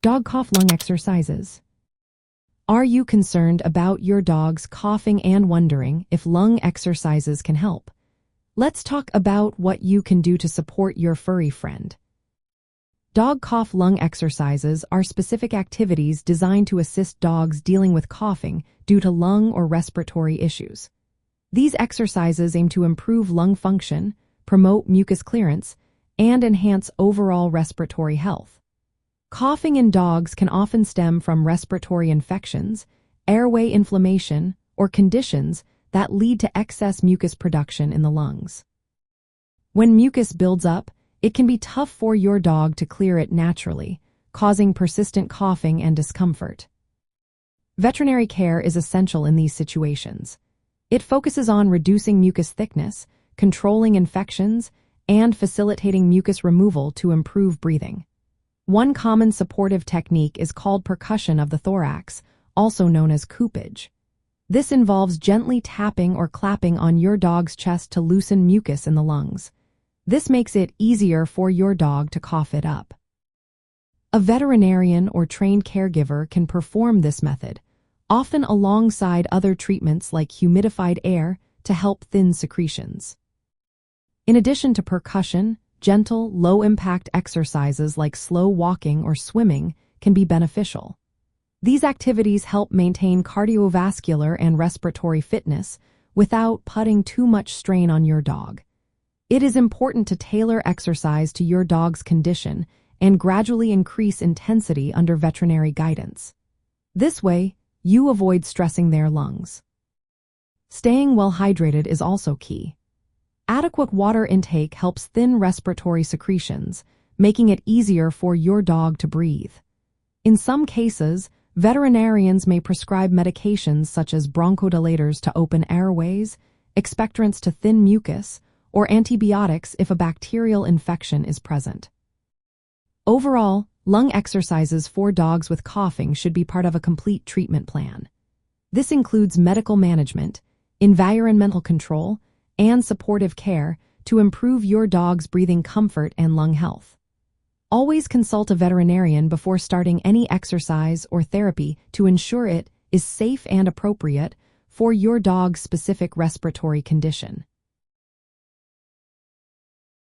Dog cough lung exercises. Are you concerned about your dog's coughing and wondering if lung exercises can help? Let's talk about what you can do to support your furry friend. Dog cough lung exercises are specific activities designed to assist dogs dealing with coughing due to lung or respiratory issues. These exercises aim to improve lung function, promote mucus clearance, and enhance overall respiratory health. Coughing in dogs can often stem from respiratory infections, airway inflammation, or conditions that lead to excess mucus production in the lungs. When mucus builds up, it can be tough for your dog to clear it naturally, causing persistent coughing and discomfort. Veterinary care is essential in these situations. It focuses on reducing mucus thickness, controlling infections, and facilitating mucus removal to improve breathing. One common supportive technique is called percussion of the thorax, also known as coupage. This involves gently tapping or clapping on your dog's chest to loosen mucus in the lungs. This makes it easier for your dog to cough it up. A veterinarian or trained caregiver can perform this method, often alongside other treatments like humidified air to help thin secretions. In addition to percussion, gentle, low-impact exercises like slow walking or swimming can be beneficial. These activities help maintain cardiovascular and respiratory fitness without putting too much strain on your dog. It is important to tailor exercise to your dog's condition and gradually increase intensity under veterinary guidance. This way, you avoid stressing their lungs. Staying well hydrated is also key. Adequate water intake helps thin respiratory secretions, making it easier for your dog to breathe. In some cases, veterinarians may prescribe medications such as bronchodilators to open airways, expectorants to thin mucus, or antibiotics if a bacterial infection is present. Overall, lung exercises for dogs with coughing should be part of a complete treatment plan. This includes medical management, environmental control, and supportive care to improve your dog's breathing comfort and lung health. Always consult a veterinarian before starting any exercise or therapy to ensure it is safe and appropriate for your dog's specific respiratory condition.